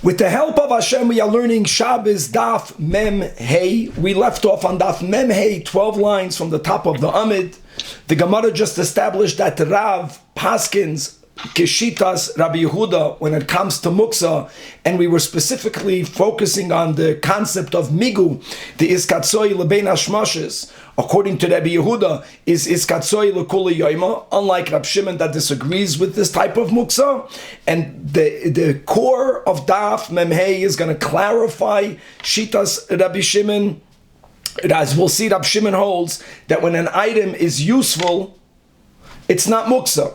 With the help of Hashem, we are learning Shabbos Daf Mem Hey. We left off on Daf Mem Hey, 12 lines from the top of the Amid. The Gemara just established that Rav Paskins Keshitas Rabbi Yehuda when it comes to Muksa, and we were specifically focusing on the concept of Migu, the Iskatsoi Lebein Hashmashes. According to Rabbi Yehuda, is Iskatsoi Lekuli Yoima, unlike Rab Shimon that disagrees with this type of Muksa. And the core of Daf Memhei is going to clarify Shitas Rabbi Shimon. As we'll see, Rab Shimon holds that when an item is useful, it's not Muksa.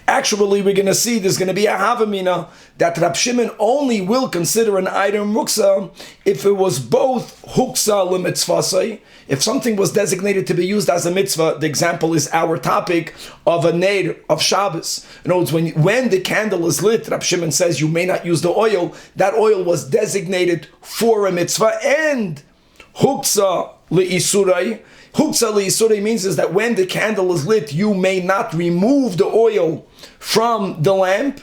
Actually, we're going to see there's going to be a Havamina that Rab Shimon only will consider an item Muksa if it was both Huksa Lemitzvasai. If something was designated to be used as a mitzvah, the example is our topic of a Neir of Shabbos. In other words, when the candle is lit, Rab Shimon says you may not use the oil. That oil was designated for a mitzvah, and Huksa Le'isurai. Huksa Le'isurai means is that when the candle is lit, you may not remove the oil from the lamp,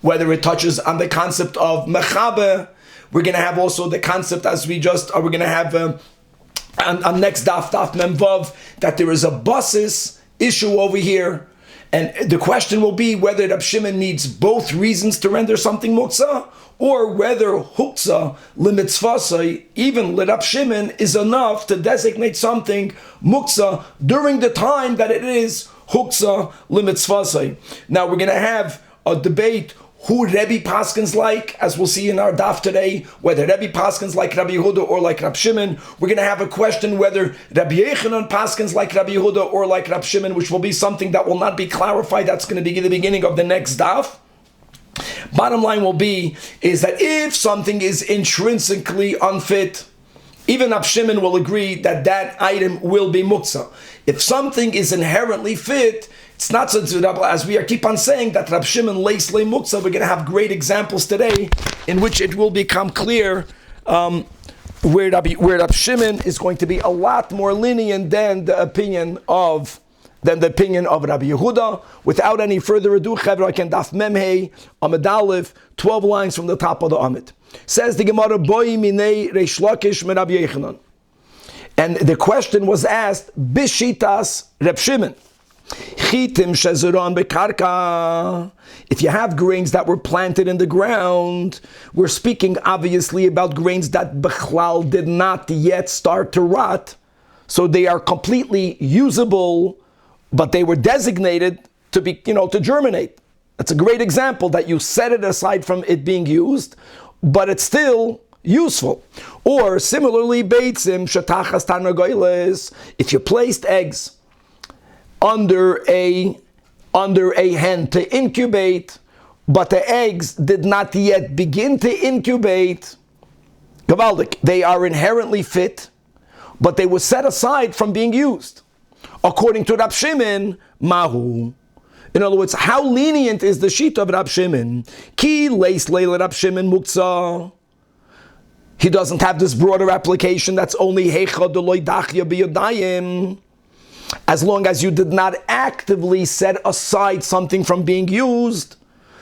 whether it touches on the concept of mechabe. We're going to have also the concept we're going to have on next Daf Memvav, that there is a basis issue over here. And the question will be whether Rab Shimon needs both reasons to render something muksa, or whether huksa limitzvasai, even Rab Shimon, is enough to designate something muksa during the time that it is huksa limitzvasai. Now we're going to have a debate who Rebbe Paskins like, as we'll see in our daf today, whether Rebbe Paskins like Rabbi Yehuda or like Rab Shimon. We're going to have a question whether Rabbi Yechanan Paskins like Rabbi Yehuda or like Rab Shimon, which will be something that will not be clarified. That's going to be the beginning of the next daf. Bottom line will be is that if something is intrinsically unfit, even Rab Shimon will agree that that item will be muksa. If something is inherently fit, it's not so, as we keep on saying that Rab Shimon leis le muksa. We're going to have great examples today in which it will become clear where Rab Shimon is going to be a lot more lenient than the opinion of Rabbi Yehuda. Without any further ado, Chevra, I can daf memhei Amid Aleph, 12 lines from the top of the Amid. Says the Gemara, Boi minei Reish Lakish me Rabbi Yechanan. And the question was asked, Bishitas Rab Shimon. Chitim shezuron bekarka. If you have grains that were planted in the ground, we're speaking obviously about grains that bechlal did not yet start to rot, so they are completely usable, but they were designated to be, to germinate. That's a great example that you set it aside from it being used, but it's still useful. Or similarly, beitzim shetachas tarnagoyles. If you placed eggs under a hen to incubate, but the eggs did not yet begin to incubate, gavaldik, they are inherently fit, but they were set aside from being used. According to Rab Shimon, mahu. In other words, how lenient is the shita of Rab Shimon? Ki leis leil Rab Shimon muksa. He doesn't have this broader application that's only heicha deloy dachya biyodayim. As long as you did not actively set aside something from being used,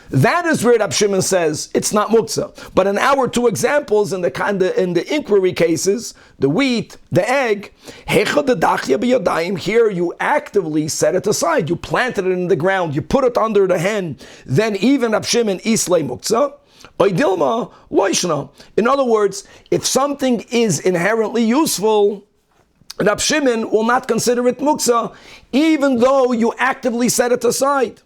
that is where Rab Shimon says it's not muksa. But in our two examples, in the inquiry cases, the wheat, the egg, here you actively set it aside. You planted it in the ground, you put it under the hen. Then even Rab Shimon islay muksa. In other words, if something is inherently useful, Rab Shimon will not consider it muksa, even though you actively set it aside.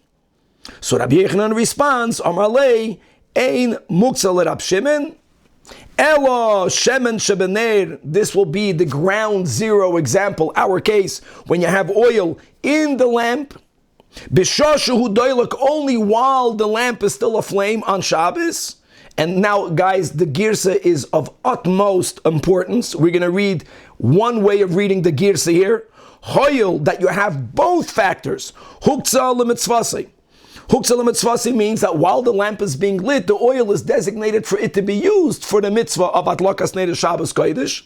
So Rabbi Yechanan responds, Amarlei, ein muksa le Rab Shimon, elo shemen shebener. This will be the ground zero example, our case, when you have oil in the lamp, b'shashu doilek, only while the lamp is still aflame on Shabbos. And now, guys, the girsa is of utmost importance. We're going to read one way of reading the girsa here. Hoyel, that you have both factors. Hukza lemitzvasi. Hukza lemitzvasi means that while the lamp is being lit, the oil is designated for it to be used for the mitzvah of Atlakas Neder Shabbos Kodesh.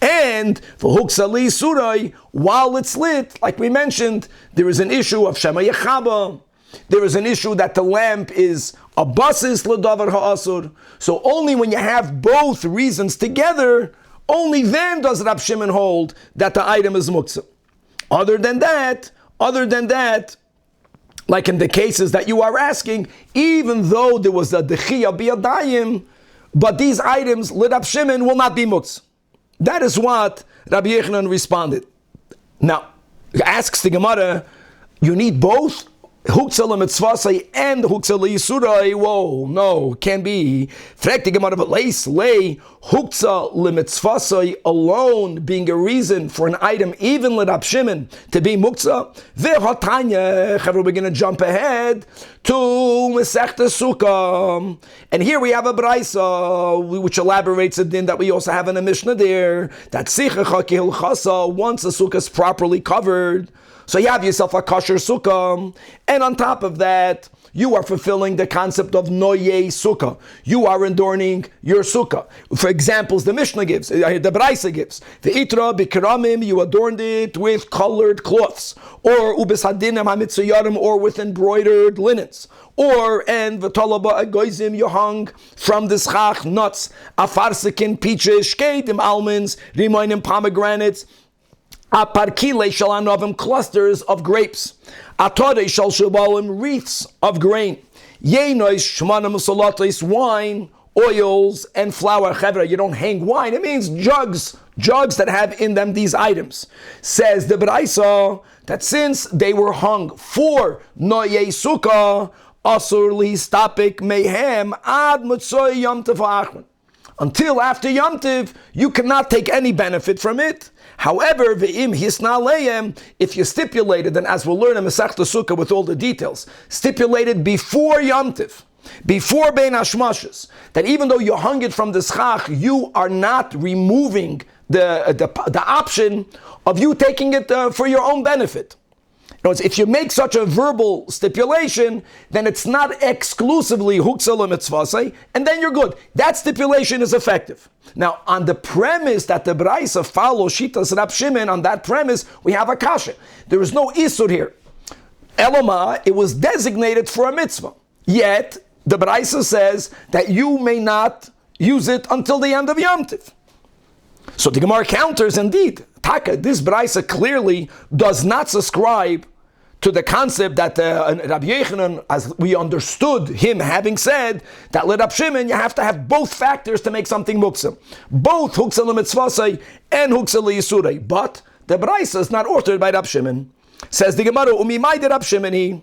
And for Hukza li Surai, while it's lit, like we mentioned, there is an issue of Shema Yechaba. there is an issue that the lamp is a basis l'davar ha'asur. So only when you have both reasons together, only then does Rab Shimon hold that the item is muktzah. Other than that, like in the cases that you are asking, even though there was a dechiyah biyadayim, but these items, Rab Shimon, will not be muktzah. That is what Rabbi Yechanan responded. Now, asks the Gemara, you need both? Huktzah l'mitzvasai and huktzah l'yisurai. Whoa, no, can't be. Frek the Gemara, but leis lei huktzah l'mitzvasai alone being a reason for an item, even l'Rab Shimon, to be muktzah. V'hatanya, we're going to jump ahead to Masechta Sukkah. And here we have a Braisa, which elaborates a din that we also have in a Mishnah there, that sichecha ki hilchasa, once a sukkah is properly covered, so you have yourself a kosher sukkah, and on top of that, you are fulfilling the concept of noye sukkah. You are adorning your sukkah. For examples, the Mishnah gives, the Braisa gives, the itra b'keramim, you adorned it with colored cloths, or ubeshadinim hamitzayarim, or with embroidered linens, or and v'talaba agoizim, you hung from the schach nuts, afarsikin peaches, shkedim almonds, rimoinim pomegranates, aparkile shalanovim, clusters of grapes, atore shal shabalim, wreaths of grain, yenois shmanim salatis, wine, oils, and flour. Chevra, you don't hang wine, it means jugs that have in them these items. Says the Braisa that since they were hung for noye sukkah, asur lihistapik mehem ad mutzoy yom tov ha'achron, until after Yom Tiv, you cannot take any benefit from it. However, ve'im hisna leim, if you stipulated, and as we'll learn in Masechta Sukkah with all the details, stipulated before Yom Tiv, before Bein Hashmashes, that even though you hung it from the schach, you are not removing the option of you taking it for your own benefit. If you make such a verbal stipulation, then it's not exclusively huktzah l'mitzvasai, and then you're good. That stipulation is effective. Now, on the premise that the Braisa follows Shitas Rab Shimon, on that premise, we have a kasha. There is no isur here. Eloma, it was designated for a mitzvah. Yet, the Braisa says that you may not use it until the end of Yom Tiv. So the Gemara counters, indeed, Taka, this Braisa clearly does not subscribe to the concept that Rabbi Yechanan, as we understood him having said, that let Rab Shimon, you have to have both factors to make something muktzah. Both huktzah l'mitzvasai and huktzah l'yisurei. But the Braisa is not authored by Rab Shimon. Says the Gemara, umimai de Rab Shimon he.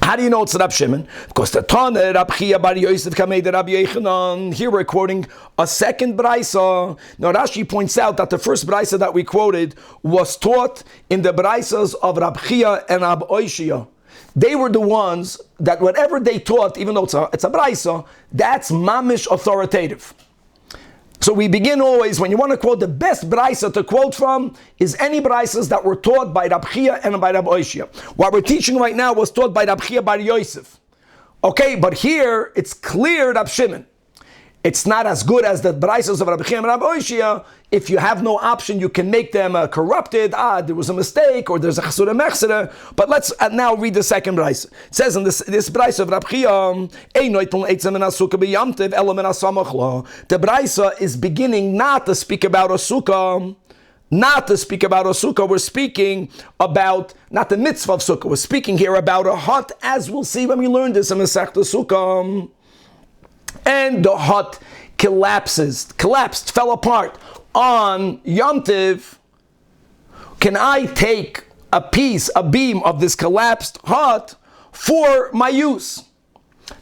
How do you know it's Rab Shimon? Because the Tana Rab Chia bar Yosef kamei de Rabbi Yechanan. Here we're quoting a second Braisa. Now Rashi points out that the first Braisa that we quoted was taught in the Braisas of Rab Chia and Rab Oishia. They were the ones that whatever they taught, even though it's a Braisa, that's mamish authoritative. So we begin always, when you want to quote, the best Braisa to quote from is any Braisas that were taught by Rab Chia and by Rab Oishia. What we're teaching right now was taught by Rab Chia bar Yosef. Okay, but here it's clear Rab Shimon. It's not as good as the Braisas of Rab Chia and Rab Oishia. If you have no option, you can make them corrupted. There was a mistake, or there's a chasura mechsera. But let's now read the second Braisa. It says in this Braisa of Rab Chia, the Braisa is beginning not to speak about a sukkah. We're speaking about not the mitzvah of sukkah. We're speaking here about a hut, as we'll see when we learn this in Masechta Sukkah. And the hut collapsed, fell apart on Yom Tiv. Can I take a beam of this collapsed hut for my use?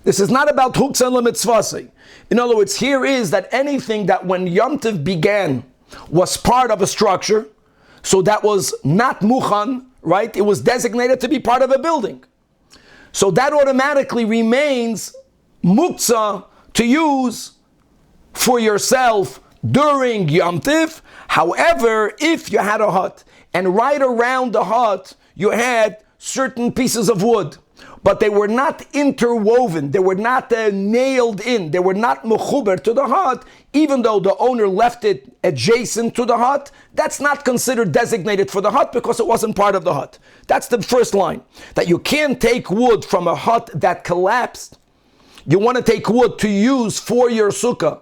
This is not about huktzah l'mitzvasei. In other words, here is that anything that when Yom Tiv began was part of a structure, so that was not muchan, right? It was designated to be part of a building. So that automatically remains muktzah to use for yourself during Yom Tiv. However, if you had a hut and right around the hut you had certain pieces of wood, but they were not interwoven, they were not nailed in, they were not mechuber to the hut, even though the owner left it adjacent to the hut, that's not considered designated for the hut because it wasn't part of the hut. That's the first line. That you can't take wood from a hut that collapsed. You want to take wood to use for your sukkah,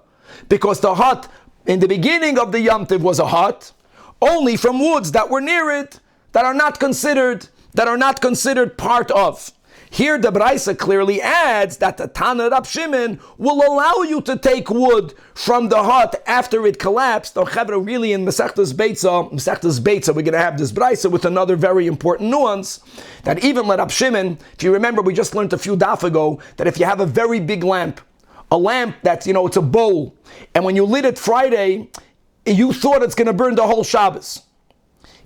because the hut in the beginning of the Yom Tov was a hut, only from woods that were near it, that are not considered part of. Here the Braisa clearly adds that the Tana Rab Shimon will allow you to take wood from the hut after it collapsed. Now, Chavra, really in Masechtas Beitza, we're going to have this Braisa with another very important nuance, that even let Rab Shimon, if you remember, we just learned a few daf ago, that if you have a very big lamp, a lamp that's, it's a bowl, and when you lit it Friday, you thought it's going to burn the whole Shabbos.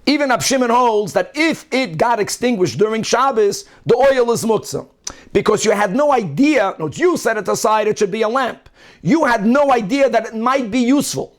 Even Rab Shimon holds that if it got extinguished during Shabbos, the oil is muktzah. Because you had no idea, you set it aside, it should be a lamp. You had no idea that it might be useful.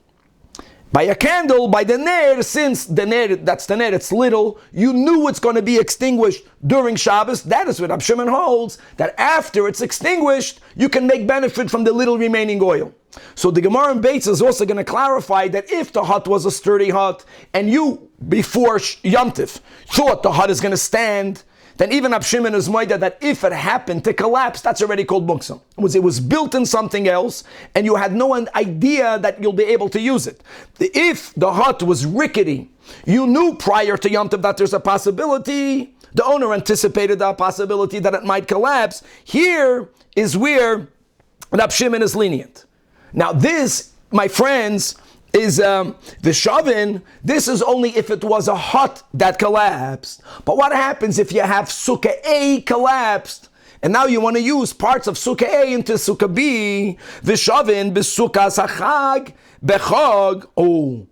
By a candle, by the ner, since the ner, it's little, you knew it's going to be extinguished during Shabbos. That is what Rab Shimon holds, that after it's extinguished, you can make benefit from the little remaining oil. So the Gemara in Beitz is also going to clarify that if the hut was a sturdy hut, and you, before Yom Tov, thought the hut is going to stand, then even Rab Shimon is moida that if it happened to collapse, that's already called muktzah. It was built in something else, and you had no idea that you'll be able to use it. If the hut was rickety, you knew prior to Yom Tov that there's a possibility, the owner anticipated the possibility that it might collapse. Here is where Rab Shimon is lenient. Now this, my friends, is the shavin. This is only if it was a hut that collapsed. But what happens if you have Sukkah A collapsed, and now you want to use parts of Sukkah A into Sukkah B? The shavin b'sukkah sachag bechag. Oh,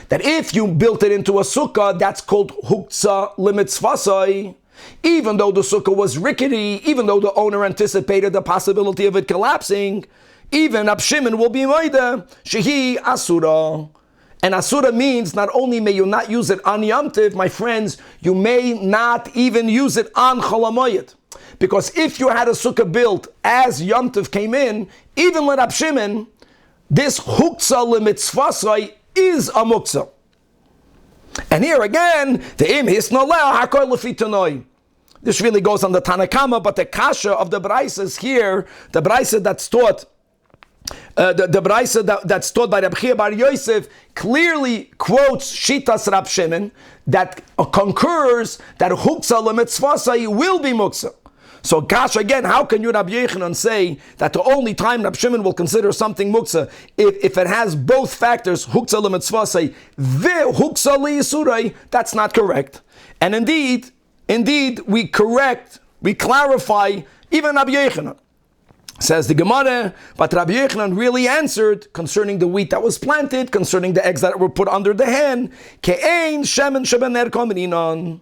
that if you built it into a sukkah, that's called huktzah limitzvasai. Even though the sukkah was rickety, even though the owner anticipated the possibility of it collapsing, even Rab Shimon will be moida shehi asura. And asura means not only may you not use it on Yom Tov, my friends, you may not even use it on Chol HaMoed. Because if you had a sukkah built as Yom Tov came in, even let Rab Shimon, this huktzah lemitzvasai is a muktzah. And here again, the im hisnoleh hakol lefi tanoi. This really goes on the Tanakama, but the kasha of the Braisa is here, the Braisa that's taught. The Braisa that's taught by Reb Chia Bar Yosef clearly quotes Shitas Rab Shimon that concurs that huktzah lemitzvasai will be muktzah. So gosh, again, how can you Rabbi Yechanan say that the only time Rab Shimon will consider something muktzah if it has both factors, huktzah lemitzvasai, the huktzah liyisurai? That's not correct. And indeed, we clarify even Rabbi Yechanan. Says the Gemara, but Rabbi Yechanan really answered concerning the wheat that was planted, concerning the eggs that were put under the hen, ke'ein shemen shebener komininon.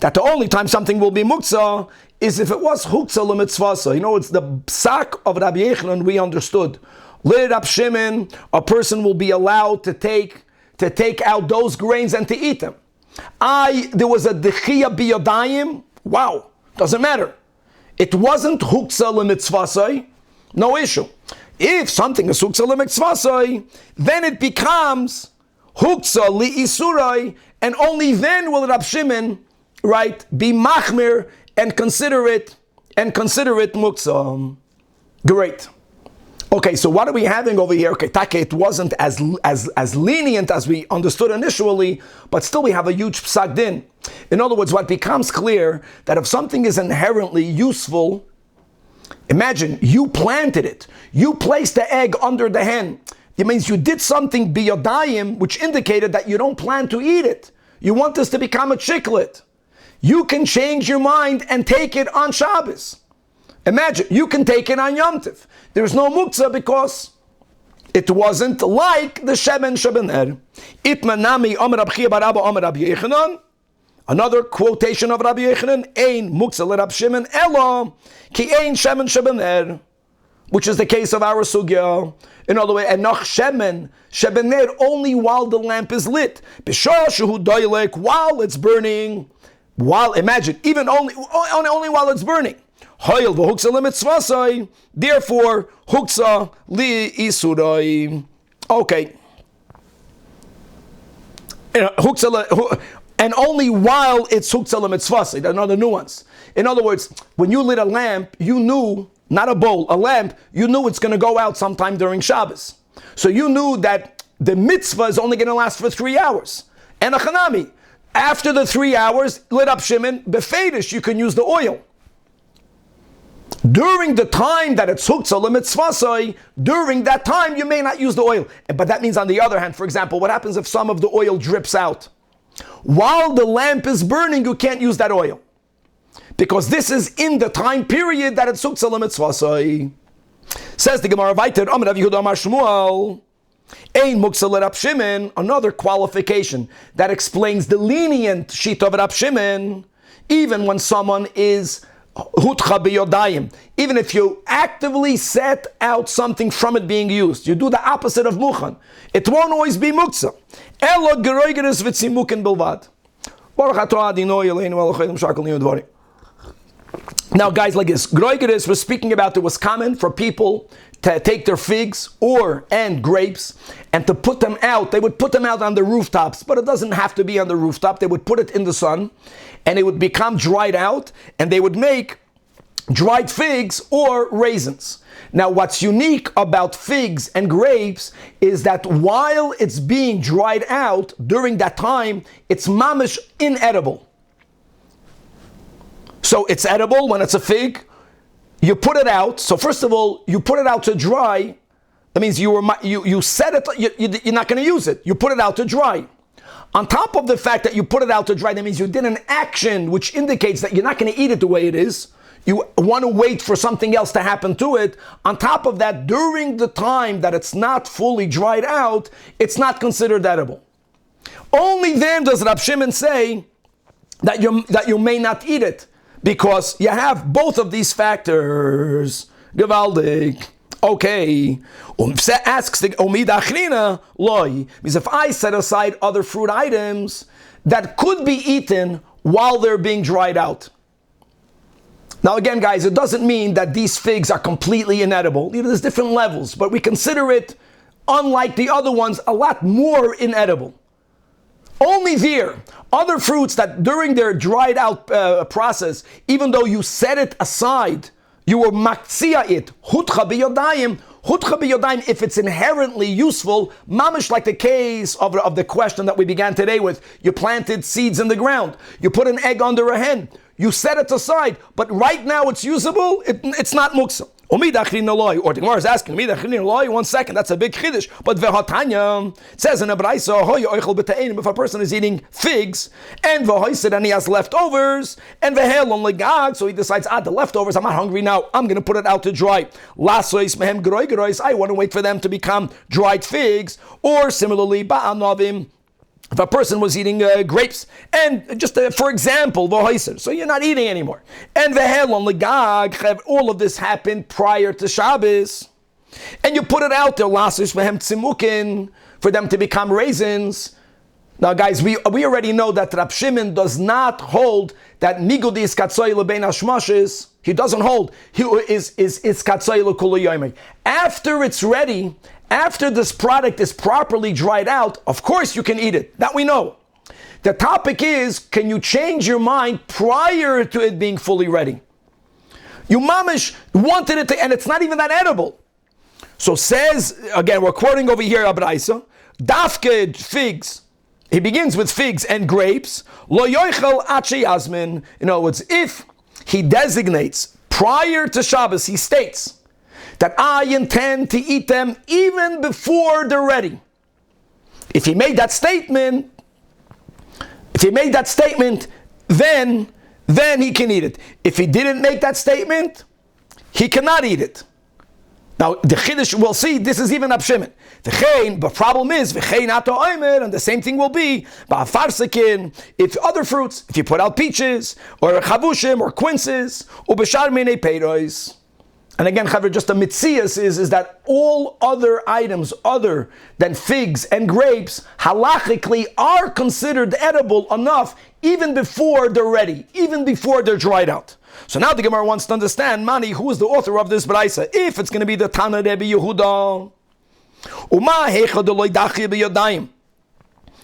That the only time something will be muktzah is if it was huktzah lemitzvasa. It's the psak of Rabbi Yechanan we understood. Le Rab Shimon, a person will be allowed to take out those grains and to eat them. There was a dechia biyodayim. Wow, doesn't matter. It wasn't huktzah lemitzvasai, no issue. If something is huktzah lemitzvasai, then it becomes huktzah liisurai, and only then will Rab Shimon, be machmir and consider it muktzah. Great. Okay, so what are we having over here? Okay, Take, it wasn't as lenient as we understood initially, but still we have a huge psak din. In other words, what becomes clear, that if something is inherently useful, imagine, you planted it, you placed the egg under the hen. It means you did something biyodayim, which indicated that you don't plan to eat it. You want this to become a chiclet. You can change your mind and take it on Shabbos. Imagine, you can take it on Yom Tov. There's no muktzah because it wasn't like the shemen shebener. Itmanami Omer Rab Chia bar Abba Omer Rab Yechanan. Another quotation of Rabbi Yechanan, Ein muktzah le Rab Shimon elo ki ein shemen shebener, which is the case of our sugya. In other words, enoch shemen shebener only while the lamp is lit. B'shah shehu doylek, while it's burning. while, imagine, even only while it's burning. Therefore, huksa li isurai. Okay. And only while it's huksa li mitzvasai. Another nuance. In other words, when you lit a lamp, you knew, not a bowl, a lamp, you knew it's going to go out sometime during Shabbos. So you knew that the mitzvah is only going to last for 3 hours. And a chanami, after the 3 hours, lit up Shimon, befedish, you can use the oil. During the time that it's huktzah lemitzvasai, during that time you may not use the oil. But that means on the other hand, for example, what happens if some of the oil drips out? While the lamp is burning, you can't use that oil. Because this is in the time period that it's huktzah lemitzvasai. Says the Gemara Vayter, Amar Rav Yehuda Amar Shmuel, Ein muksa l'Rab Shimon, another qualification that explains the lenient sheet of Rab Shimon, even when someone is hutcha b'yodayim, even if you actively set out something from it being used, you do the opposite of muchan, it won't always be muksa. Elo geroigeres v'tzimukin bilvad. Baruch atah Adonai Eloheinu Eloheinu shakol niyud. Now, guys, like this, Groigeres was speaking about it was common for people to take their figs and grapes and to put them out. They would put them out on the rooftops, but it doesn't have to be on the rooftop. They would put it in the sun and it would become dried out and they would make dried figs or raisins. Now, what's unique about figs and grapes is that while it's being dried out, during that time, it's mamish inedible. So it's edible when it's a fig. You put it out. So first of all, you put it out to dry. That means you set it. You're not going to use it. You put it out to dry. On top of the fact that you put it out to dry, that means you did an action which indicates that you're not going to eat it the way it is. You want to wait for something else to happen to it. On top of that, during the time that it's not fully dried out, it's not considered edible. Only then does Rab Shimon say that you may not eat it. Because you have both of these factors. Gewaldig. Okay. Asks the Omid Achrina loy. Because if I set aside other fruit items that could be eaten while they're being dried out. Now again, guys, it doesn't mean that these figs are completely inedible. There's different levels, but we consider it, unlike the other ones, a lot more inedible. Only there. Other fruits that during their dried out process, even though you set it aside, you were maktzia it, hutcha b'yodayim, if it's inherently useful, mamish like the case of the question that we began today with, you planted seeds in the ground, you put an egg under a hen, you set it aside, but right now it's usable, it's not muksa. Or the Gemara is asking, 1 second, that's a big chiddush. But v'hatanya, it says in a braisa, if a person is eating figs, and he has leftovers, and so he decides, the leftovers, I'm not hungry now, I'm going to put it out to dry. I want to wait for them to become dried figs. Or similarly, ba'anovim, if a person was eating grapes, and just for example, so you're not eating anymore, and all of this happened prior to Shabbos, and you put it out there, for them to become raisins. Now, guys, we already know that Rab Shimon does not hold that migudis katsoy lebein hashmashes. He doesn't hold. He is katsoy lekulu yomer. After it's ready. After this product is properly dried out, of course you can eat it. That we know. The topic is, can you change your mind prior to it being fully ready? You mamish wanted it to, and it's not even that edible. So says, again, we're quoting over here Abraisa, dafke figs. He begins with figs and grapes. Lo yoichel ache yasmin. In other words, if he designates prior to Shabbos, he states that I intend to eat them even before they're ready. If he made that statement, then he can eat it. If he didn't make that statement, he cannot eat it. Now, the Chiddush, we'll see, this is even Rab Shimon. The problem is, and the same thing will be, if other fruits, if you put out peaches, or chavushim, or quinces, or b'shar minei peiros. And again, Chavir, just a mitzias is that all other items other than figs and grapes halachically are considered edible enough, even before they're ready, even before they're dried out. So now the Gemara wants to understand, Mani, who is the author of this Braisa? If it's going to be the Tana Rebbe Yehuda,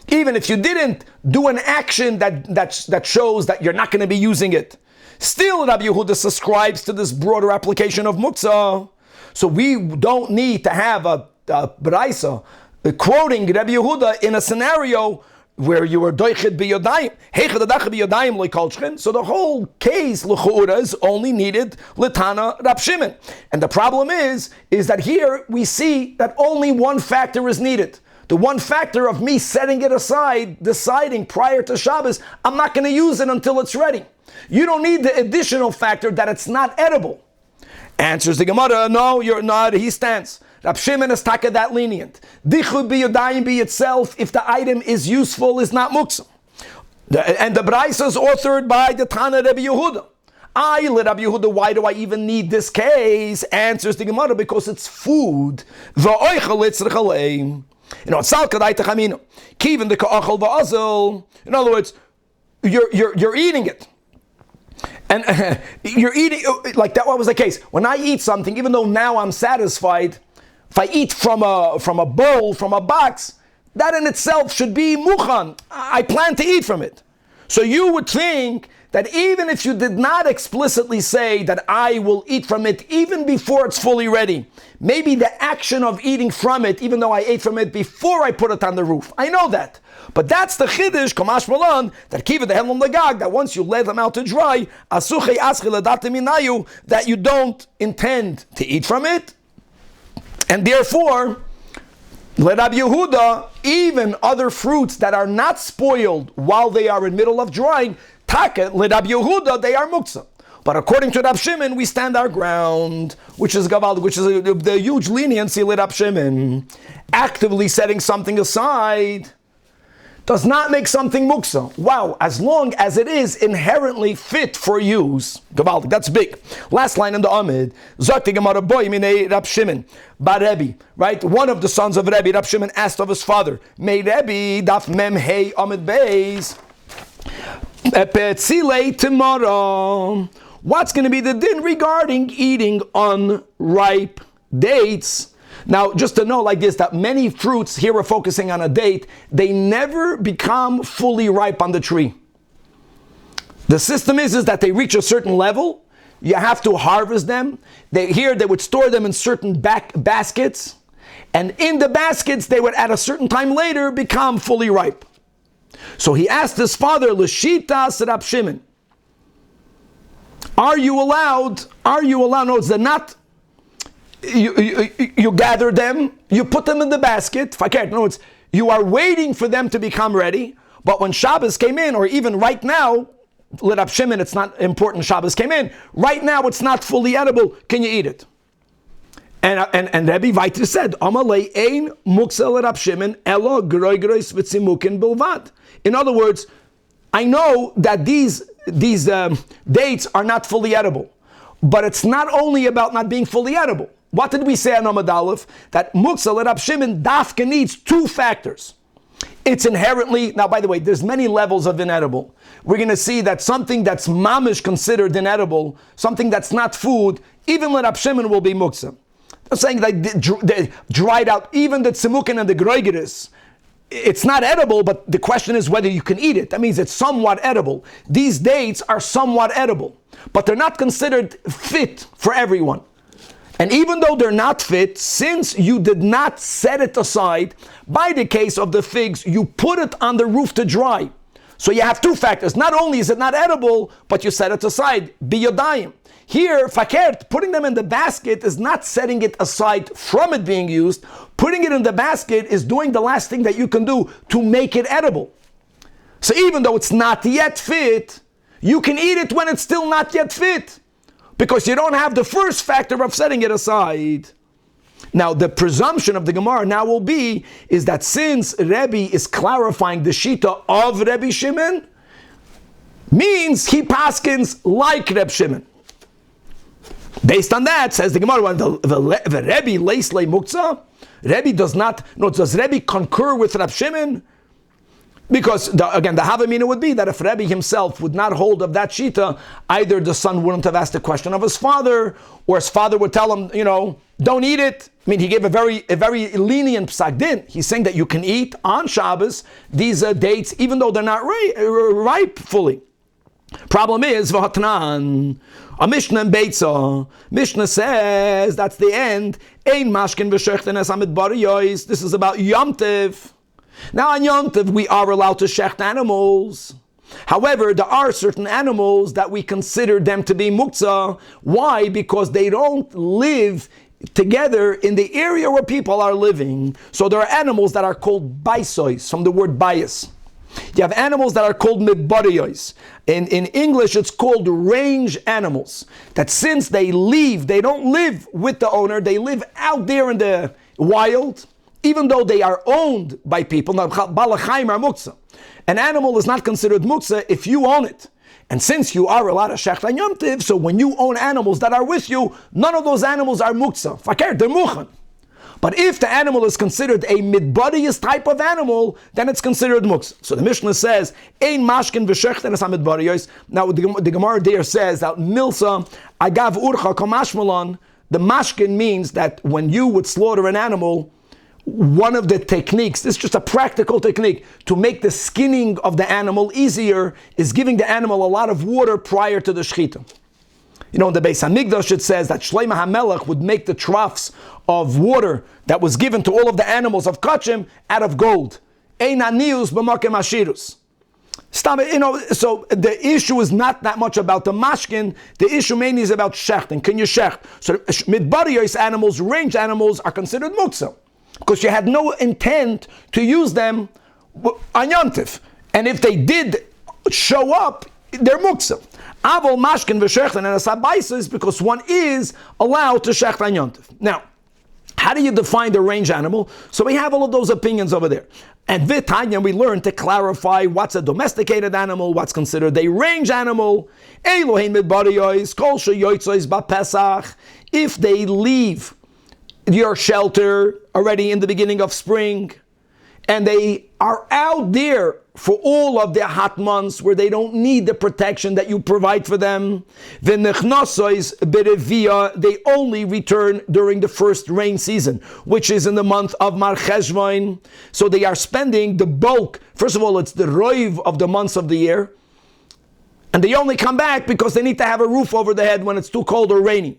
even if you didn't do an action that shows that you're not going to be using it, still Rabbi Yehuda subscribes to this broader application of muktzah. So we don't need to have a Braisa quoting Rabbi Yehuda in a scenario where you were doichet biyodayim. Heichad adach biyodayim loikolchchen. So the whole case l'chu'ura is only needed l'tana Rab Shimon. And the problem is that here we see that only one factor is needed. The one factor of me setting it aside, deciding prior to Shabbos, I'm not going to use it until it's ready. You don't need the additional factor that it's not edible. Answers the Gemara, no, you're not. He stands. Rab Shimon is taka that lenient. Dichud biyodayim be itself, if the item is useful, is not muktzah. And the Braisa is authored by the Tana Rebbe Yehuda. Rabbi Yehuda, why do I even need this case? Answers the Gemara, because it's food. In other words, you're eating it. And you're eating, like that was the case. When I eat something, even though now I'm satisfied, if I eat from a bowl, from a box, that in itself should be mukhan. I plan to eat from it. So you would think that even if you did not explicitly say that I will eat from it even before it's fully ready, maybe the action of eating from it, even though I ate from it before I put it on the roof, I know that. But that's the chiddush, kamash malan, that kiva the helm lagag, that once you let them out to dry, asuchei aschil adatim, that you don't intend to eat from it, and therefore, let Rabbi Yehuda, even other fruits that are not spoiled while they are in middle of drying, taka, let Rabbi Yehuda, they are muktzah. But according to Rab Shimon, we stand our ground, which is gavaldik, which is the huge leniency let Rab Shimon. Actively setting something aside does not make something muktzah. Wow, as long as it is inherently fit for use. Gavaldik, that's big. Last line in the Amid. Zokti Gemara boy minei Rab Shimon. Bar Rebbe, right? One of the sons of Rebbe, Rab Shimon, asked of his father, Mei Rebbe, daf mem hey Amid beis. Epetzile tomorrow. What's going to be the din regarding eating unripe dates? Now, just to know like this, that many fruits, here we're focusing on a date, they never become fully ripe on the tree. The system is that they reach a certain level, you have to harvest them. They would store them in certain baskets, and in the baskets, they would at a certain time later become fully ripe. So he asked his father, L'shita Rab Shimon, are you allowed, no, they're not, you gather them, you put them in the basket. If I can't, no, you are waiting for them to become ready. But when Shabbos came in, or even right now, let Rab Shimon, it's not important. Shabbos came in. Right now, it's not fully edible. Can you eat it? And Rebbe Weiter said, "Amalei ein muksel Rab Shimon elo groigros v'tzimukin bilvad." In other words, I know that these dates are not fully edible, but it's not only about not being fully edible. What did we say on Amud Aleph? That Muksal Rab Shimon dafka needs two factors. It's inherently, now by the way, there's many levels of inedible. We're going to see that something that's mamish considered inedible, something that's not food, even Rab Shimon will be Muksal. I'm saying that they dried out, even the tzimukin and the groigeris, it's not edible, but the question is whether you can eat it. That means it's somewhat edible. These dates are somewhat edible, but they're not considered fit for everyone. And even though they're not fit, since you did not set it aside, by the case of the figs, you put it on the roof to dry. So you have two factors. Not only is it not edible, but you set it aside. Biyodayim. Here, fakert, putting them in the basket is not setting it aside from it being used. Putting it in the basket is doing the last thing that you can do to make it edible. So even though it's not yet fit, you can eat it when it's still not yet fit, because you don't have the first factor of setting it aside. Now, the presumption of the Gemara now will be, is that since Rebbe is clarifying the Shita of Rebbe Shimon, means he paskins like Rebbe Shimon. Based on that, says the Gemara, the Rebbe leislei muktzah, Rebbe does not, no, does Rebbe concur with Rab Shimon? Because, the Havamina would be that if Rebbe himself would not hold of that Shita, either the son wouldn't have asked the question of his father, or his father would tell him, don't eat it. I mean, he gave a very lenient psak din. He's saying that you can eat on Shabbos these dates, even though they're not ripe fully. Problem is, v'hatnan, a Mishnah in Beitza. Mishnah says, that's the end. Ein mashkin v'shechten es amid bariyois. This is about Yom Tov. Now on Yom Tov, we are allowed to shecht animals. However, there are certain animals that we consider them to be muktzah. Why? Because they don't live together in the area where people are living. So there are animals that are called baisois, from the word bias. You have animals that are called midbariyos. In English, it's called range animals. That since they don't live with the owner, they live out there in the wild, even though they are owned by people. Now, balachayim are muktzah. An animal is not considered muktzah if you own it. And since you are allowed to shecht on Yom Tov, so when you own animals that are with you, none of those animals are muktzah. Fakir, they're muchan. But if the animal is considered a midbariyos type of animal, then it's considered muktzah. So the Mishnah says, ein mashkin v'shechten es hamidbariyos. Now the Gemara there says that milsa agav urcha kamashmalon. The mashkin means that when you would slaughter an animal, one of the techniques, this is just a practical technique, to make the skinning of the animal easier, is giving the animal a lot of water prior to the shechita. In the Beis Hamikdash it says that Shlomo HaMelech would make the troughs of water that was given to all of the animals of Kachim out of gold. Ein anius b'makem ashirus. So the issue is not that much about the mashkin. The issue mainly is about shechting. Can you shecht? So midbariyos animals, range animals, are considered muktzah, because you had no intent to use them on Yom Tov. And if they did show up, they're muktzah. Avol mashkin v'shechten and asabaisa is because one is allowed to shecht on Yom Tov. Now, how do you define the range animal? So we have all of those opinions over there. And Vitanya, we learn to clarify what's a domesticated animal, what's considered a range animal. Elohein midbariyos, kol sheyoytzois ba'pesach. If they leave your shelter already in the beginning of spring, and they are out there for all of their hot months where they don't need the protection that you provide for them, they only return during the first rain season, which is in the month of Mar Cheshvan. So they are spending the bulk. First of all, it's the roiv of the months of the year, and they only come back because they need to have a roof over their head when it's too cold or rainy.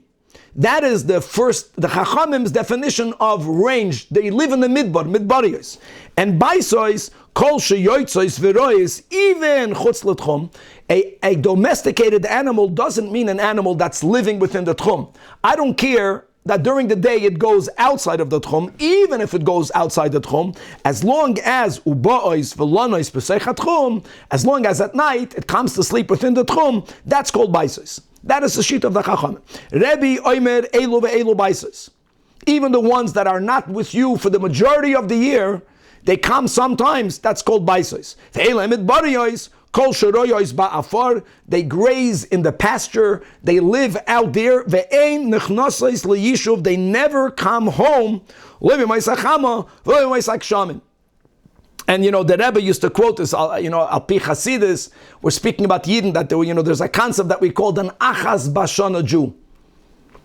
That is the Chachamim's definition of range. They live in the midbariyos. And baisois, kol sheyoytzois v'rois, even chutz l'tchum, a domesticated animal doesn't mean an animal that's living within the tchum. I don't care that during the day it goes outside of the tchum, even if it goes outside the tchum, as long as uba'ois v'lanois b'seich tchum, as long as at night it comes to sleep within the tchum, that's called baisois. That is the sheet of the Chacham. Rebbe Omer Elu ve'elu baisos. Even the ones that are not with you for the majority of the year, they come sometimes. That's called baisos. Ve'elemit bariyos kol sheroyos ba'afar. They graze in the pasture. They live out there. Ve'ein nechnosais liyishuv. They never come home. Living ma'isachama, living ma'isachshamin. And the Rebbe used to quote this, Al Pi Chasidus. We're speaking about Yidden, that there's a concept that we call an Achaz Bashana Jew.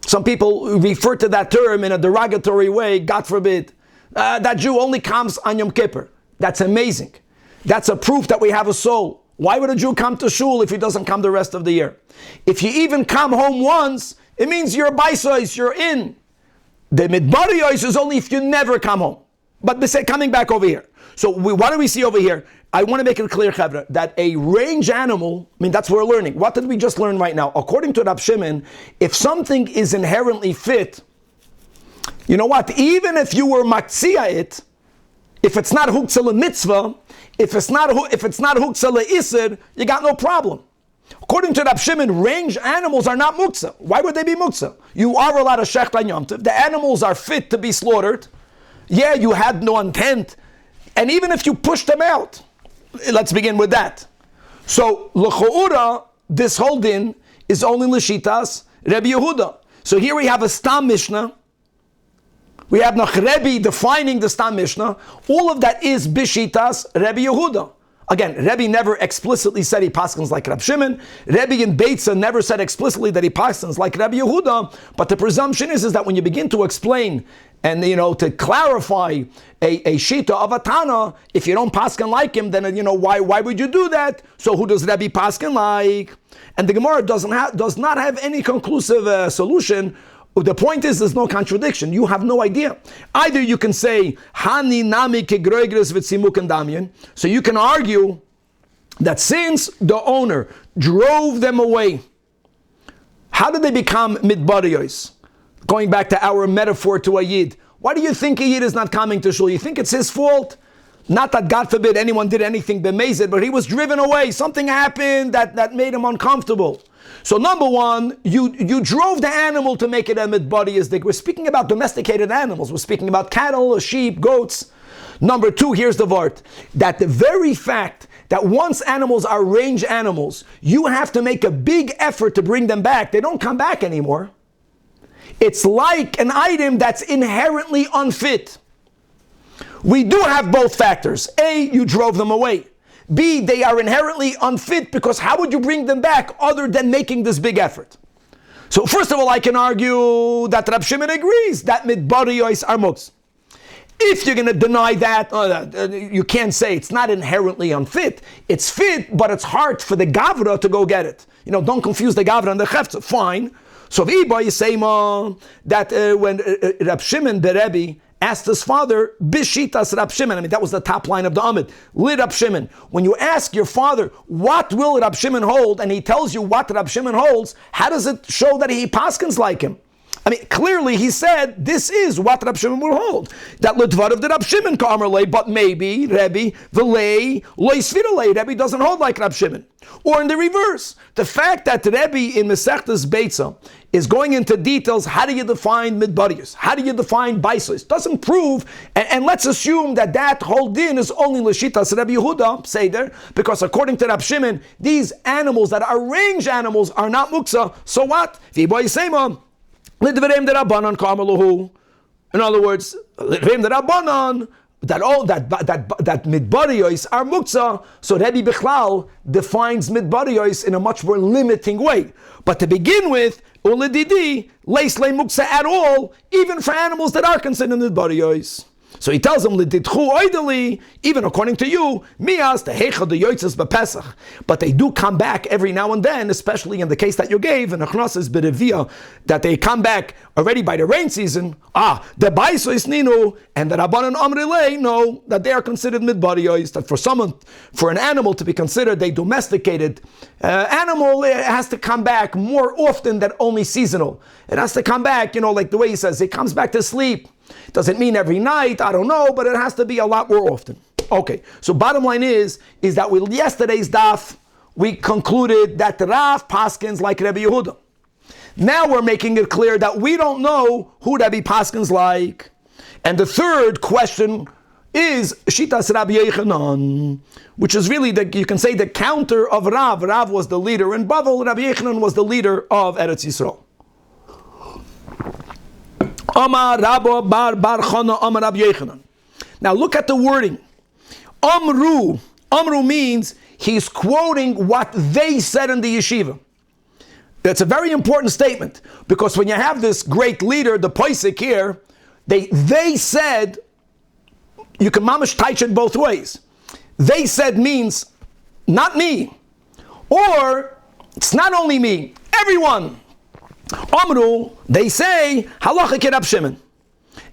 Some people refer to that term in a derogatory way, God forbid. That Jew only comes on Yom Kippur. That's amazing. That's a proof that we have a soul. Why would a Jew come to shul if he doesn't come the rest of the year? If you even come home once, it means you're a baisois, you're in. The midbariyos is only if you never come home. But they say coming back over here. So what do we see over here? I want to make it clear, Chavra, that a range animal, that's what we're learning. What did we just learn right now? According to Rab Shimon, if something is inherently fit, you know what? Even if you were maktzia it, if it's not huktzah mitzvah, if it's not huktzah isir, you got no problem. According to Rab Shimon, range animals are not muktzah. Why would they be muktzah? You are allowed to shecht on Yom Tov. The animals are fit to be slaughtered. Yeah, you had no intent. And even if you push them out, let's begin with that. So, l'cho'ura, this whole din is only l'shitas Rebbe Yehuda. So here we have a Stam Mishnah. We have noch Rebbe defining the Stam Mishnah. All of that is b'shitas Rebbe Yehuda. Again, Rebbe never explicitly said he paskins like Rab Shimon. Rebbe in Beitza never said explicitly that he paskins like Rabbi Yehuda. But the presumption is that when you begin to explain and to clarify a shita of a Tana, if you don't paskin like him, then why would you do that? So who does Rebbe paskin like? And the Gemara does not have any conclusive solution. The point is, there's no contradiction. You have no idea. Either you can say, Hani nami kegroigres v'tzimuk and damyan. So you can argue that since the owner drove them away, how did they become midbariyos? Going back to our metaphor to a Yid. Why do you think a Yid is not coming to shul? You think it's his fault? Not that, God forbid, anyone did anything b'mezid, but he was driven away. Something happened that made him uncomfortable. So number one, you drove the animal to make it a midbariyos. We're speaking about domesticated animals. We're speaking about cattle, sheep, goats. Number two, here's the vart. That the very fact that once animals are range animals, you have to make a big effort to bring them back. They don't come back anymore. It's like an item that's inherently unfit. We do have both factors. A, you drove them away. B, they are inherently unfit because how would you bring them back other than making this big effort? So first of all, I can argue that Rab Shimon agrees that midbariyos are muktzah. If you're going to deny that, you can't say it's not inherently unfit. It's fit, but it's hard for the gavra to go get it. Don't confuse the gavra and the chefza. Fine. So V'iba you say that when Rab Shimon Berebi asked his father, Bishitas Rab Shimon, that was the top line of the Amid, Li Rab Shimon. When you ask your father, what will Rab Shimon hold, and he tells you what Rab Shimon holds, how does it show that he paskins like him? Clearly he said, this is what Rab Shimon will hold. That L'dvar of the Rab Shimon Kamerle, but maybe Rebbe, V'lei, Loisvirale, Rebbe doesn't hold like Rab Shimon. Or in the reverse, the fact that Rebbe in Masechtas Beitza is going into details, how do you define midbariyos? How do you define baisos? Doesn't prove, and let's assume that whole din is only L'shitas Rebbe Yehuda, Seder, because according to Rab Shimon, these animals that are range animals are not muktzah. So what? V'iba Yisema, L'dvarem de Rabbanan Kamerlahu. In other words, L'dvarem de Rabbanan, that midbariyos are muktzah, so Rebbe Bichlal defines midbariyos in a much more limiting way. But to begin with, uledidi leis le muktzah at all, even for animals that are considered midbariyos. So he tells them, "L'didchu oideli," even according to you, mias the heicha the yotzes bepesach. But they do come back every now and then, especially in the case that you gave in Achnases Berevia, that they come back already by the rain season. The baiso is ninu, and the Rabbanan Amrilei know that they are considered midbariyos. That for an animal to be considered a domesticated animal, it has to come back more often than only seasonal. It has to come back, like the way he says, it comes back to sleep. Does it mean every night? I don't know, but it has to be a lot more often. Okay, so bottom line is that with yesterday's daf, we concluded that the Rav paskins like Rebbe Yehuda. Now we're making it clear that we don't know who Rebbe paskins like. And the third question is Shitas Rabbi Yechanan, which is really, you can say, the counter of Rav. Rav was the leader in Bavel, Rabbi Yechanan was the leader of Eretz Yisrael. Amar Rabba bar Chana Amar Rabbi Yechanan. Now look at the wording. Amru means he's quoting what they said in the yeshiva. That's a very important statement, because when you have this great leader, the Poisik here, they said, you can mamash taich it both ways. They said means not me, or it's not only me, everyone. Amru, they say, halacha ke Rab Shimon.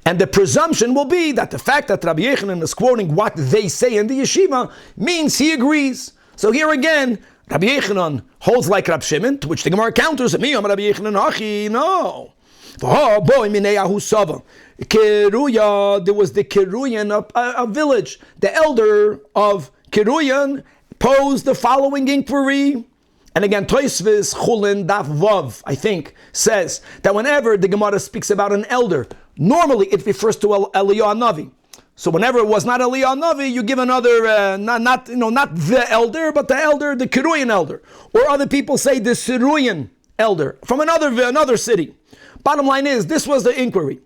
And the presumption will be that the fact that Rabbi Yechanan is quoting what they say in the yeshiva means he agrees. So here again, Rabbi Yechanan holds like Rab Shimon, to which the Gemara counters, me Rabbi Yechanan hachi, no. Kiruya, there was the Kiruyan, a village. The elder of Kiruyan posed the following inquiry. And again, Tosfos Chulin Daf Vav, I think, says that whenever the Gemara speaks about an elder, normally it refers to Eliyahu Navi. So whenever it was not Eliyahu Navi, you give another, not the elder, but the elder, the Kiruyan elder. Or other people say the Siruyan elder from another city. Bottom line is, this was the inquiry.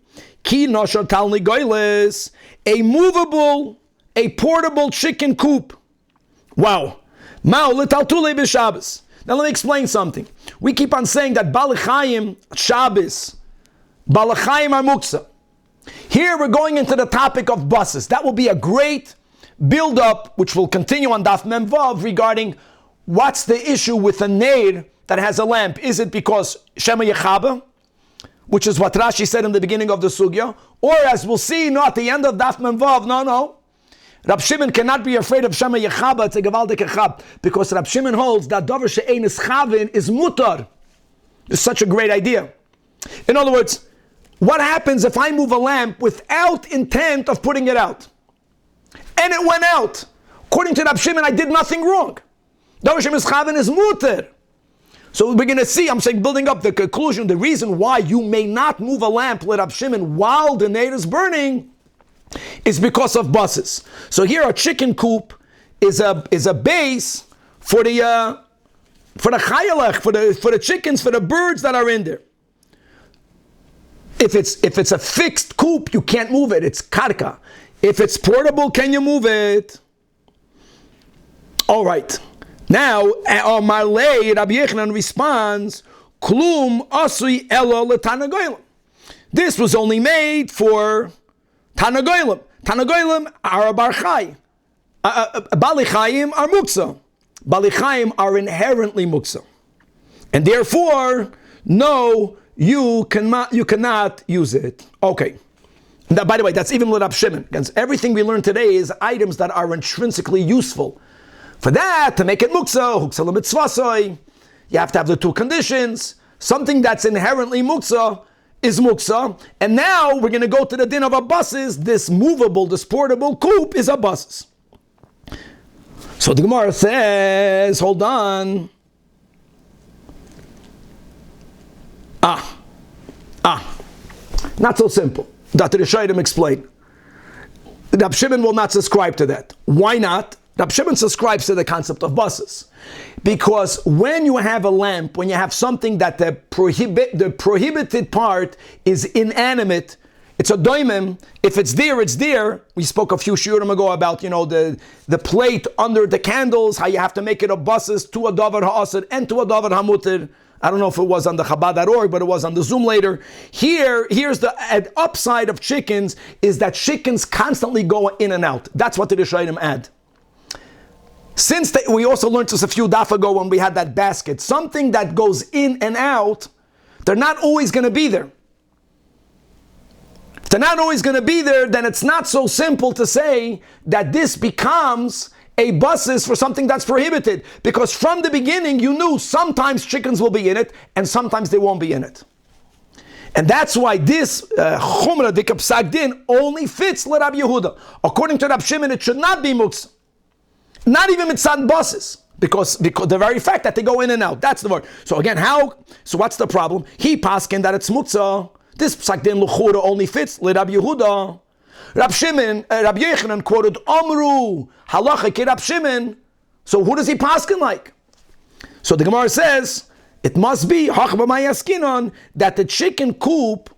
Ki Nosher Talni Goyles, a portable chicken coop, Wow. Mao l'taltule b'Shabbos. Now let me explain something. We keep on saying that Balachayim, Shabbos, Balachayim are muksa. Here we're going into the topic of buses. That will be a great build-up, which will continue on Daf Mem Vav, regarding what's the issue with a neir that has a lamp. Is it because Shema Yechaba, which is what Rashi said in the beginning of the sugya, or as we'll see, at the end of Daf Mem Vav, no. Rab Shimon cannot be afraid of Shema Yechaba, it's a Gevaldik Echab, because Rab Shimon holds that Dover She'ein is Chavin is mutar. It's such a great idea. In other words, what happens if I move a lamp without intent of putting it out? And it went out. According to Rab Shimon, I did nothing wrong. Dover She'ein is Chavin is mutar. So we're going to see, I'm saying, building up the conclusion, the reason why you may not move a lamp, let Rab Shimon, while the neir is burning, is because of buses. So here a chicken coop is a base for the chayalech, for the chickens, for the birds that are in there. If it's a fixed coop, you can't move it. It's karka. If it's portable, can you move it? All right. Now, Marley Rabbi Yechanan responds, Klum asui elo letanagoyim. This was only made for Tanagoyim. Tanagoyim are a barchai. Balichayim are muksa. Balichayim are inherently muksa. And therefore, no, you cannot use it. Okay. Now, by the way, that's even with Rab Shimon. Because everything we learn today is items that are intrinsically useful. For that, to make it muksa, huksa l'mitzvasoi, you have to have the two conditions. Something that's inherently muksa is muksa, and now we're going to go to the din of a buses. This movable, this portable coop is a buses. So the Gemara says, hold on. Not so simple. Dr. Rishayim explained. Rab Shimon will not subscribe to that. Why not? Rab Shimon subscribes to the concept of buses. Because when you have a lamp, when you have something that the prohibited part is inanimate, it's a doimim. If it's there, it's there. We spoke a few shiurim ago about, the plate under the candles, how you have to make it a buses to a davar ha'asr and to a davar hamutir. I don't know if it was on the Chabad.org, but it was on the Zoom later. Here's the upside of chickens, is that chickens constantly go in and out. That's what the Rishayim add. We also learned this a few daf ago when we had that basket. Something that goes in and out, they're not always going to be there. If they're not always going to be there, then it's not so simple to say that this becomes a buses for something that's prohibited. Because from the beginning, you knew sometimes chickens will be in it and sometimes they won't be in it. And that's why this chumrah dikap sagdin only fits l'Rab Yehuda. According to Rab Shimon, it should not be muksa. Not even mitzad buses, because the very fact that they go in and out, that's the word. So again, so what's the problem? He paskin that it's muktzah. This psak din l'chura only fits l'Rab Yehuda. Rab Yechanan quoted Amru halacha ki Rab Shimon. So who does he paskin like? So the Gemara says it must be hachbamayaskinon that the chicken coop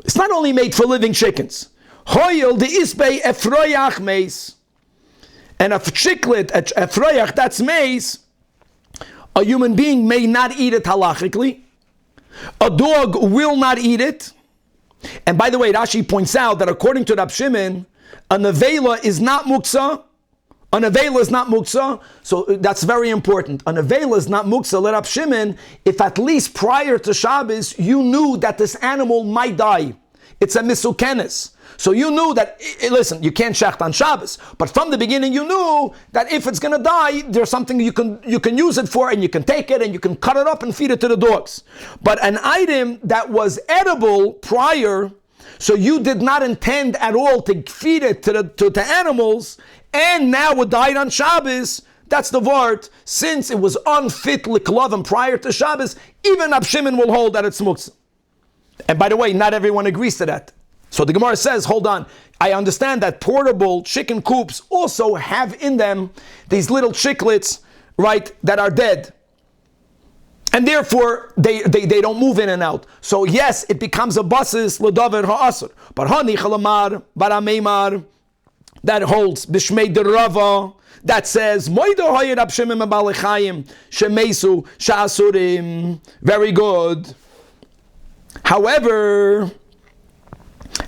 is not only made for living chickens. Hoyel de isbei efroyach meis. And a chiklet, a froyach, that's maize, a human being may not eat it halachically. A dog will not eat it. And by the way, Rashi points out that according to Rab Shimon, a nevela is not muksa. A nevela is not muksa. So that's very important. A nevela is not muksa. Let Rab Shimon, if at least prior to Shabbos, you knew that this animal might die. It's a misukenes. So you knew that, listen, you can't shecht on Shabbos, but from the beginning you knew that if it's going to die, there's something you can use it for, and you can take it and you can cut it up and feed it to the dogs. But an item that was edible prior, so you did not intend at all to feed it to animals, and now it died on Shabbos, that's the vart. Since it was unfit liklavim prior to Shabbos, even Rab Shimon will hold that it's muktzah. And by the way, not everyone agrees to that. So the Gemara says, hold on, I understand that portable chicken coops also have in them these little chicklets, right, that are dead. And therefore, they don't move in and out. So yes, it becomes a buses l'davar ha'asr. But hani chalamar, barameimar, that holds Bishmei de Rava, that says Moido Hoyer Rab Shimon Balechayim Shemesu Sha'asurim. Very good. However,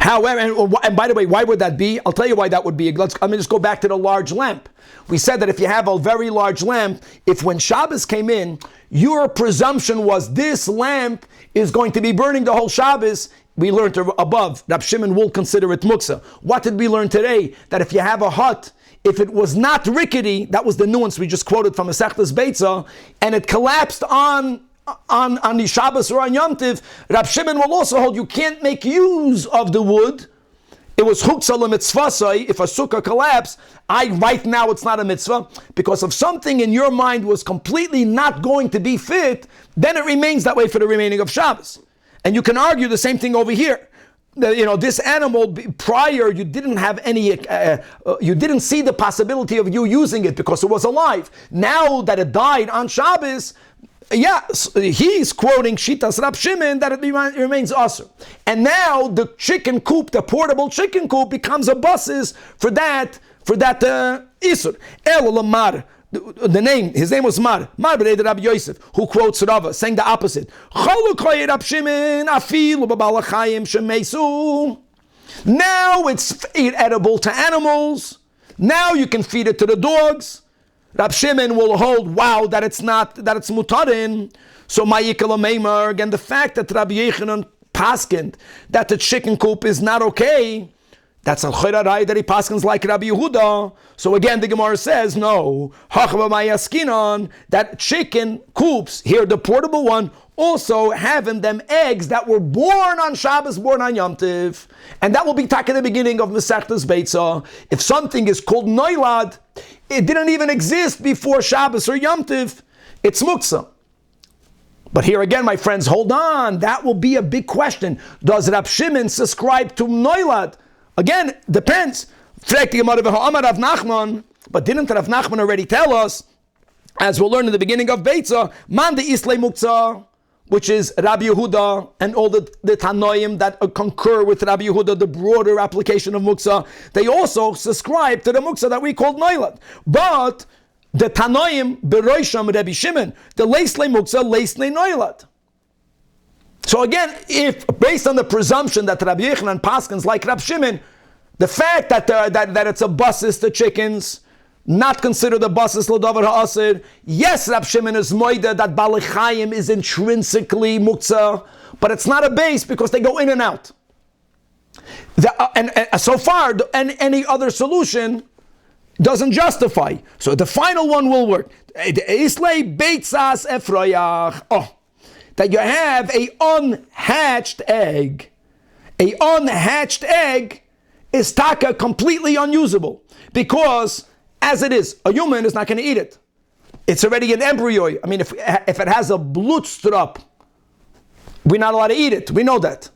and by the way, why would that be? I'll tell you why that would be. Let me just go back to the large lamp. We said that if you have a very large lamp, if when Shabbos came in, your presumption was this lamp is going to be burning the whole Shabbos, we learned above, Rab Shimon will consider it muksa. What did we learn today? That if you have a hut, if it was not rickety, that was the nuance we just quoted from Masechtas Beitza, and it collapsed on the Shabbos or on Yom Tiv, Rab Shimon will also hold you can't make use of the wood. It was huksa l'mitzvah. If a sukkah collapsed, right now it's not a mitzvah, because if something in your mind was completely not going to be fit, then it remains that way for the remaining of Shabbos. And you can argue the same thing over here. This animal prior, you didn't have any, you didn't see the possibility of you using it because it was alive. Now that it died on Shabbos, he's quoting Shitas Rab Shimon that it remains asur. And now the chicken coop, the portable chicken coop, becomes a basis for that isur. El Lamar, the name, his name was Mar B'nei Rabbi Yosef, who quotes Rava, saying the opposite. Now it's edible to animals. Now you can feed it to the dogs. Rab Shimon will hold, that it's mutarin. So Ma'ikala Meimar, again, the fact that Rabbi Yechanan paskind that the chicken coop is not okay, that's a chayrarai that he paskins like Rabbi Yehuda. So again, the Gemara says, no, that chicken coops, here the portable one, also have in them eggs that were born on Shabbos, born on Yom Tiv. And that will be at the beginning of Masechtas Beitza. If something is called noilad, it didn't even exist before Shabbos or Yom Tiv, it's muksa. But here again, my friends, hold on. That will be a big question. Does Rab Shimon subscribe to noilad? Again, depends. But didn't Rav Nachman already tell us, as we'll learn in the beginning of Beitza, man de islay muksa, which is Rabbi Yehuda and all the Tanoim that concur with Rabbi Yehuda, the broader application of muksa, they also subscribe to the muksa that we call noilad. But the Tanoim, Beroisham Rabbi Shimon, the leislay muksa, leislay noilad. So again, if based on the presumption that Rabbi Yechanan paskins like Rab Shimon, the fact that it's a basis to chickens, not considered a basis l'davar ha'asir. Yes, Rab Shimon is moida that balechayim is intrinsically muktzah, but it's not a base because they go in and out. So far, any other solution doesn't justify. So the final one will work. Islay beitzas efroyach. That you have a unhatched egg. A unhatched egg is taka completely unusable because, as it is, a human is not going to eat it. It's already an embryo. I mean, if it has a blutstrap, we're not allowed to eat it. We know that.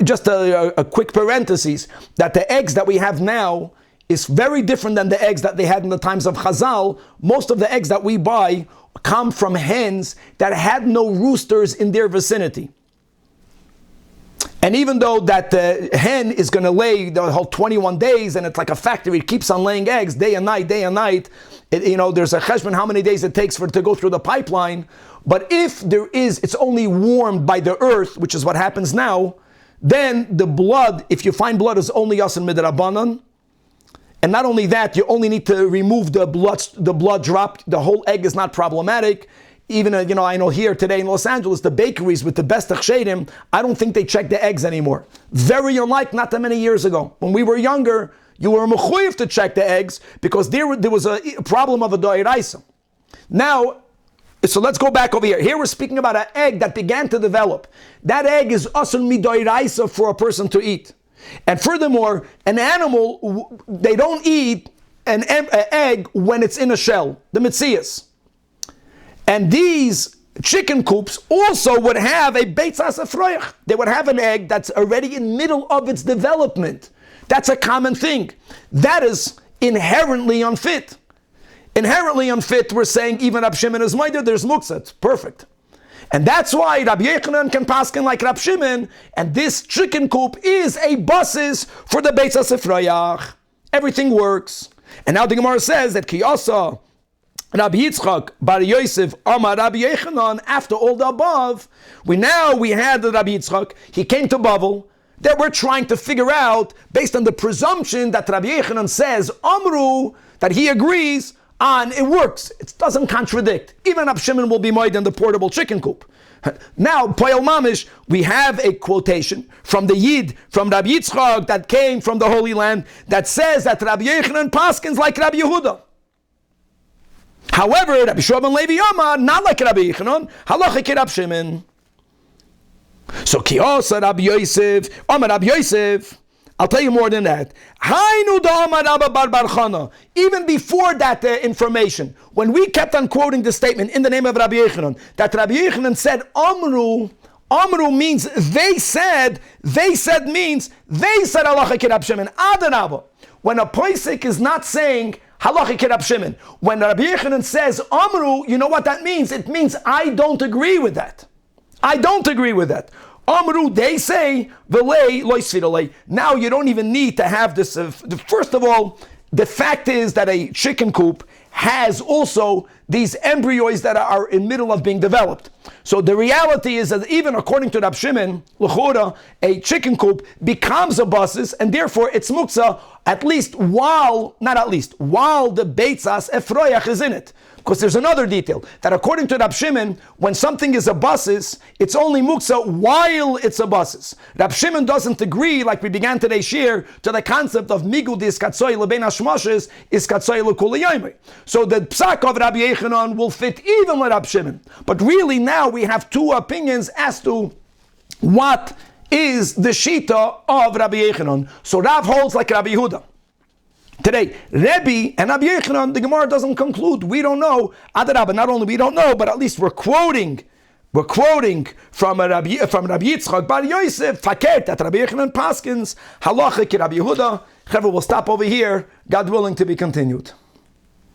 Just a quick parenthesis, that the eggs that we have now is very different than the eggs that they had in the times of Chazal. Most of the eggs that we buy come from hens that had no roosters in their vicinity. And even though that the hen is going to lay the whole 21 days, and it's like a factory, it keeps on laying eggs day and night, there's a cheshbon how many days it takes for it to go through the pipeline. But if it's only warmed by the earth, which is what happens now, then the blood, if you find blood, is only yasin midrabanan. And not only that, you only need to remove the blood drop. The whole egg is not problematic. Even, I know here today in Los Angeles, the bakeries with the best achshedim, I don't think they check the eggs anymore. Very unlike not that many years ago. When we were younger, you were mechuyev to check the eggs because there was a problem of a doiraisa. Now, so let's go back over here. Here we're speaking about an egg that began to develop. That egg is asun midoiraisa for a person to eat. And furthermore, an animal, they don't eat an egg when it's in a shell, the mitzias. And these chicken coops also would have a beitzas afroyach. They would have an egg that's already in middle of its development. That's a common thing. That is inherently unfit. Inherently unfit, we're saying even Rab Shimon is moider, there's muktzah. It's perfect. And that's why Rabbi Yechanan can paskin like Rab Shimon, and this chicken coop is a basis for the beitzas afroyach. everything works. And now the Gemara says that Kiyasa, Rabbi Yitzchak, Bar Yosef, Amar Rabbi Yechanan, after all the above, we had the Rabbi Yitzchak, he came to Bavel, that we're trying to figure out, based on the presumption that Rabbi Yechanan says, Amru, that he agrees on, it works, it doesn't contradict. Even Rab Shimon will be moed in the portable chicken coop. Now, Poyel Mamish, we have a quotation from the Yid, from Rabbi Yitzchak, that came from the Holy Land, that says that Rabbi Yechanan paskins like Rabbi Yehuda. However, Rabbi Shua ben Levi Yama, not like Rabbi Yechanan, halacha Rab Shimon. So Kiyasa Rabbi Yosef, Amar Rabbi Yosef, I'll tell you more than that. Hainu da Amar Rabba bar bar Chana. Even before that information, when we kept on quoting the statement in the name of Rabbi Yechanan, that Rabbi Yechanan said Amru means they said means they said halacha Rab Shimon. Adarabba. When a posek is not saying halacha Rab Shimon, when Rabbi Yechanan says Amru, you know what that means? It means I don't agree with that. I don't agree with that. Amru, they say, v'lei lo yisfiralei. Now you don't even need to have this. First of all, the fact is that a chicken coop has also these embryos that are in middle of being developed. So the reality is that even according to Rab Shimon, l'chora, a chicken coop becomes a basis, and therefore it's muksa while the beitzas efroyach is in it. Because there's another detail, that according to Rab Shimon, when something is a basis, it's only muksa while it's a basis. Rab Shimon doesn't agree, like we began today's shir, to the concept of migud is katsoy lebein hashmoshes is katsoy lekula yomri. So the psak of Rabbi Yechanan will fit even with Rab Shimon. But really now we have two opinions as to what is the shita of Rabbi Yechanan. So Rav holds like Rabbi Yehuda. Today, Rebbe and Rabbi Yechanan, the Gemara doesn't conclude. We don't know. Adarabba, not only we don't know, but at least we're quoting from Rabbi Yitzchak Bar Yosef, Faket, that Rabbi Yechanan paskins, halacha ki Rabbi Yehuda. We'll stop over here. God willing, to be continued.